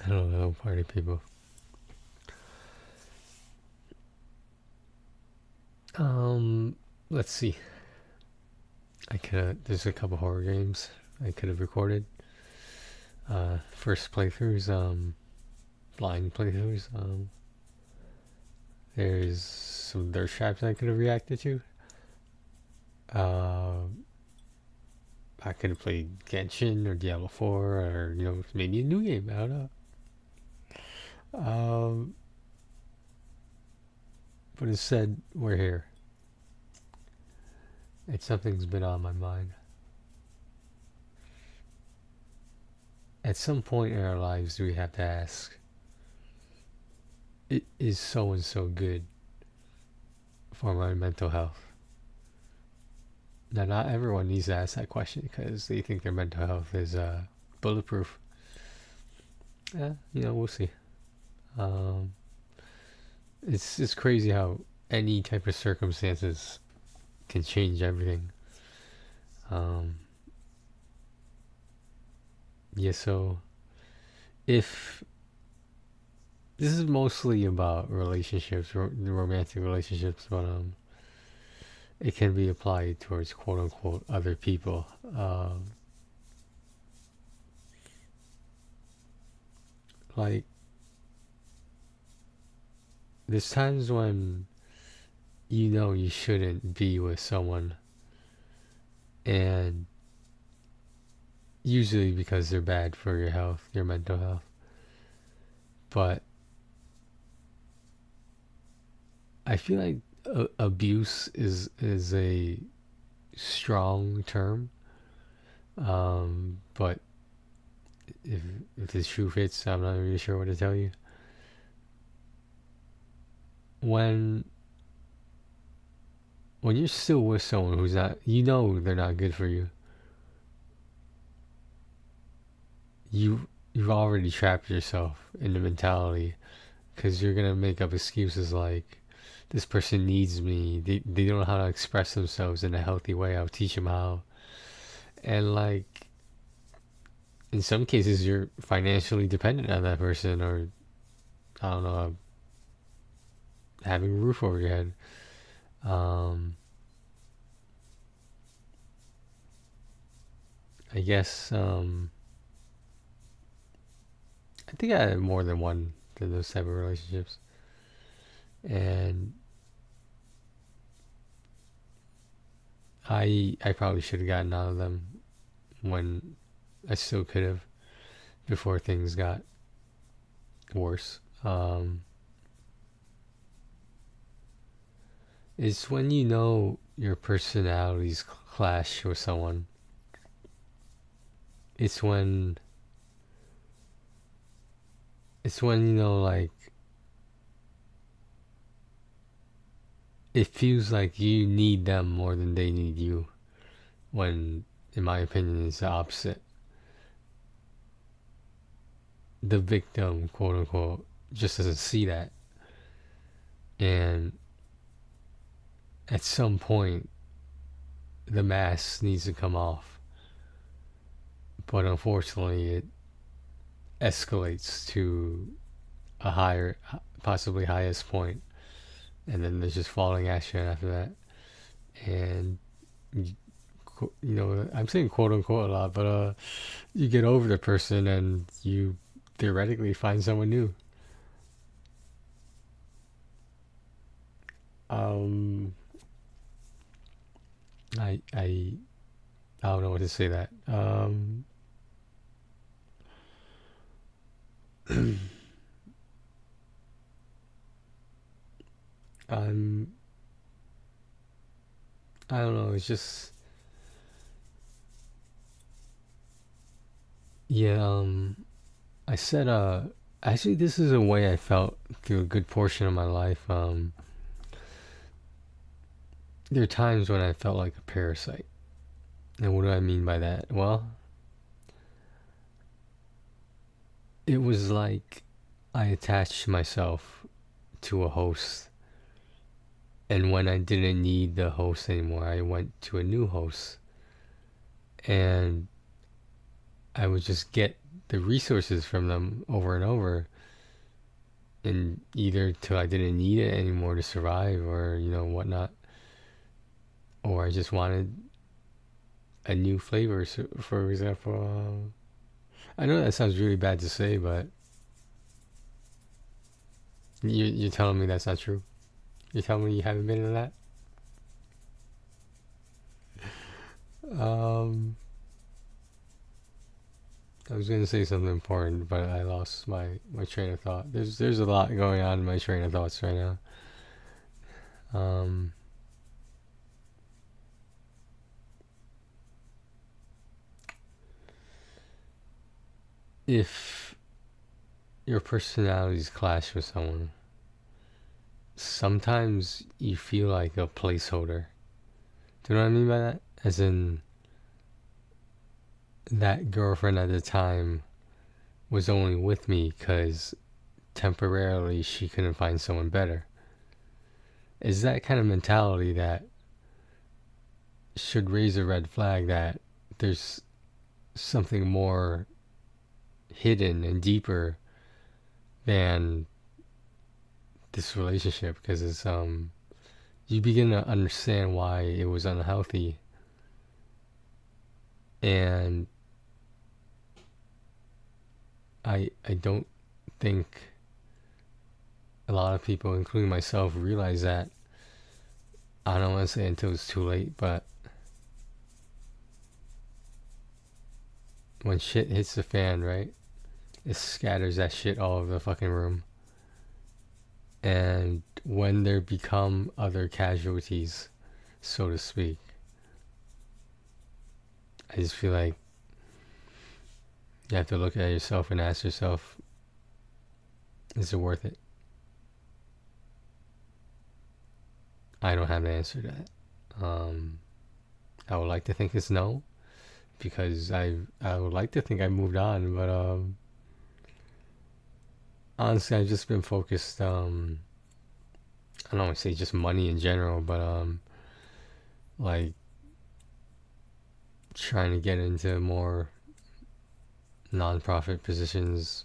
I don't know, party people. Let's see. There's a couple horror games I could have recorded. First playthroughs, blind playthroughs. There's some Dirt Traps I could have reacted to. Uh, I could have played Genshin or Diablo 4 or, maybe a new game. I don't know. Um, but instead, we're here. And something's been on my mind. At some point in our lives, we have to ask, is so and so good for my mental health? Now, not everyone needs to ask that question because they think their mental health is bulletproof. Yeah, we'll see. Um, it's crazy how any type of circumstances can change everything. Yeah, so if this is mostly about relationships, romantic relationships, but it can be applied towards quote unquote other people. Like, there's times when you shouldn't be with someone, and usually because they're bad for your health, your mental health. But I feel like abuse is a strong term. But if the shoe fits, I'm not really sure what to tell you. When you're still with someone who's not, they're not good for you. You've already trapped yourself in the mentality because you're gonna make up excuses like, this person needs me. They don't know how to express themselves in a healthy way. I'll teach them how. And like, in some cases, you're financially dependent on that person, or I don't know, having a roof over your head. I guess I think I had more than one of those type of relationships, and I probably should have gotten out of them when I still could have, before things got worse. It's when your personalities clash with someone. It's when like, it feels like you need them more than they need you, when in my opinion it's the opposite. The victim, quote unquote, just doesn't see that, and at some point the mask needs to come off, but unfortunately it escalates to a higher, possibly highest point, and then there's just falling action after that. And I'm saying quote unquote a lot, but you get over the person and you theoretically find someone new. um I don't know what to say that. I'm I don't know, it's just, yeah. I said, actually, this is a way I felt through a good portion of my life. There are times when I felt like a parasite. And what do I mean by that? Well, it was like I attached myself to a host, and when I didn't need the host anymore, I went to a new host. And I would just get the resources from them over and over, and either till I didn't need it anymore to survive, or whatnot, or I just wanted a new flavor. So, for example, I know that sounds really bad to say, but you're telling me that's not true. You're telling me you haven't been in that. Um, I was gonna say something important, but I lost my train of thought. There's a lot going on in my train of thoughts right now. Um, if your personalities clash with someone, sometimes you feel like a placeholder. Do you know what I mean by that? As in, that girlfriend at the time was only with me because temporarily she couldn't find someone better. Is that kind of mentality that should raise a red flag that there's something more hidden and deeper than this relationship, because it's you begin to understand why it was unhealthy. And I don't think a lot of people, including myself, realize that. I don't want to say until it's too late, but when shit hits the fan, right, it scatters that shit all over the fucking room. And when there become other casualties, so to speak, I just feel like you have to look at yourself and ask yourself, is it worth it? I don't have the answer to that. I would like to think it's no, because I would like to think I moved on, but honestly, I've just been focused. I don't want to say just money in general, but like trying to get into more non-profit positions.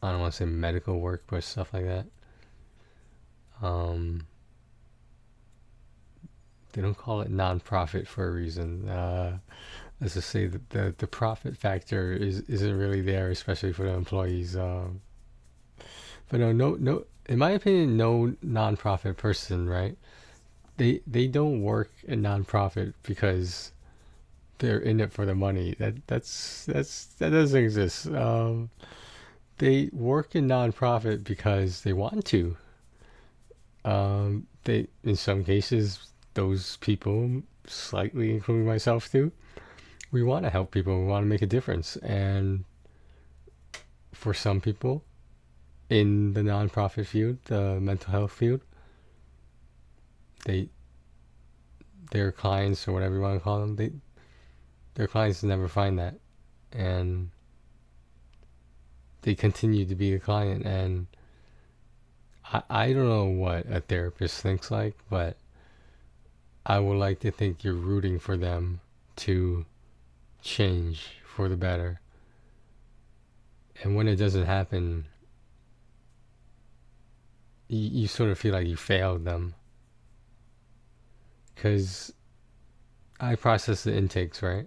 I don't want to say medical work, but stuff like that. They don't call it non-profit for a reason. Let's just say that the profit factor isn't really there, especially for the employees. But no. In my opinion, no non-profit person, right? They don't work in non-profit because they're in it for the money. That doesn't exist. They work in non-profit because they want to. They, in some cases, those people, slightly including myself too, we want to help people. We want to make a difference. And for some people in the non-profit field, the mental health field, they their clients, or whatever you want to call them, their clients never find that, and they continue to be a client. And I don't know what a therapist thinks like, but I would like to think you're rooting for them to change for the better. And when it doesn't happen, you sort of feel like you failed them. Because I processed the intakes, right?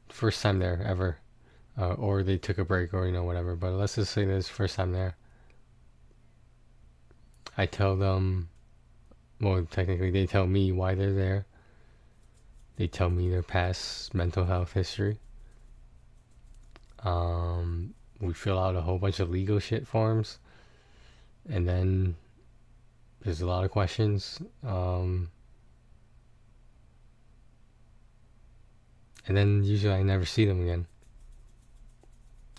First time there ever. Or they took a break, or whatever. But let's just say this first time there. I tell them, well, technically they tell me why they're there. They tell me their past mental health history. We fill out a whole bunch of legal shit forms, and then there's a lot of questions. And then usually I never see them again.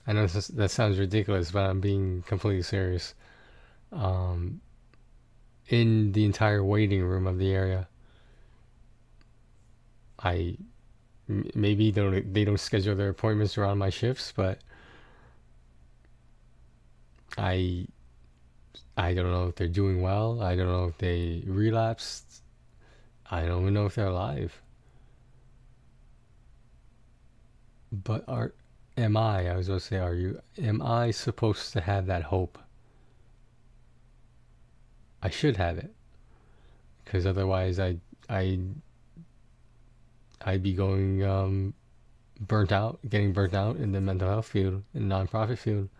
I know that sounds ridiculous, but I'm being completely serious. In the entire waiting room of the area, maybe they don't schedule their appointments around my shifts, but I don't know if they're doing well. I don't know if they relapsed. I don't even know if they're alive. But I was going to say, am I supposed to have that hope? I should have it, because otherwise I'd be going getting burnt out in the mental health field, in the nonprofit field.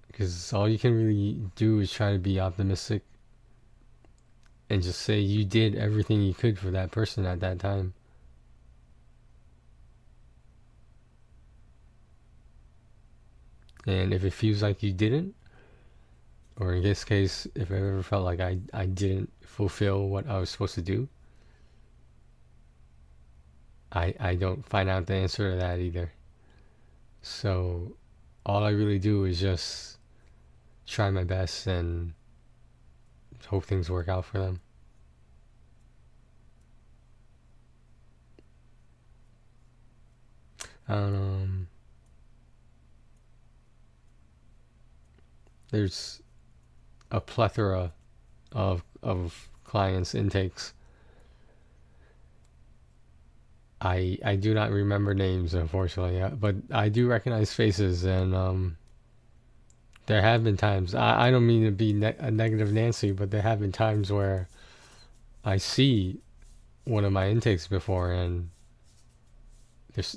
Because all you can really do is try to be optimistic and just say you did everything you could for that person at that time. And if it feels like you didn't, or in this case, if I ever felt like I didn't fulfill what I was supposed to do, I don't find out the answer to that either. So all I really do is just try my best and hope things work out for them. There's a plethora of clients intakes. I do not remember names, unfortunately, but I do recognize faces, and there have been times, I don't mean to be a negative Nancy, but there have been times where I see one of my intakes before, and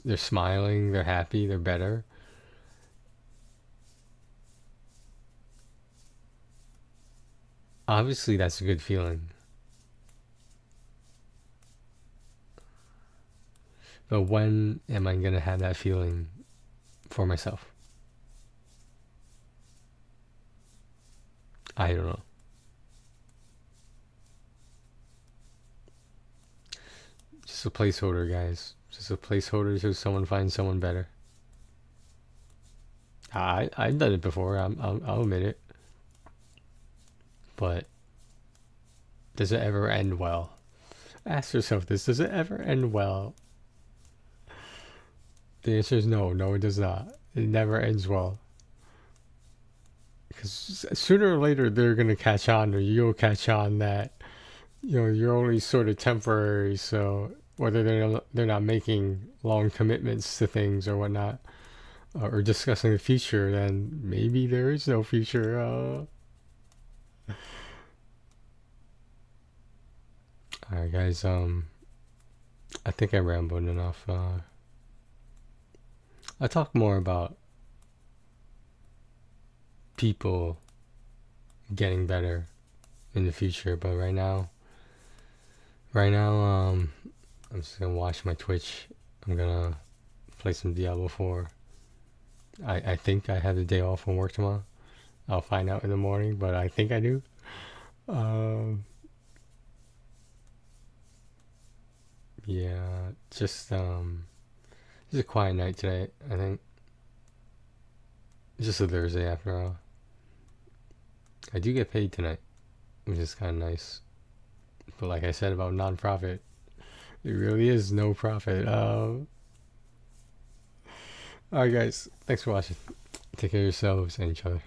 they're smiling, they're happy, they're better. Obviously, that's a good feeling. But when am I going to have that feeling for myself? I don't know. Just a placeholder, guys. Just a placeholder so someone finds someone better. I've done it before. I'll admit it. But does it ever end well? Ask yourself this: does it ever end well? The answer is no. No, it does not. It never ends well. Because sooner or later they're gonna catch on, or you'll catch on that you're only sort of temporary. So whether they're not making long commitments to things or whatnot, or discussing the future, then maybe there is no future. Alright, guys. I think I rambled enough. I'll talk more about people getting better in the future, but right now, I'm just gonna watch my Twitch. I'm gonna play some Diablo 4. I think I have the day off from work tomorrow. I'll find out in the morning, but I think I do. Yeah, just a quiet night today, I think. Just a Thursday after all. I do get paid tonight, which is kind of nice. But like I said about non-profit, it really is no profit. Alright, guys. Thanks for watching. Take care of yourselves and each other.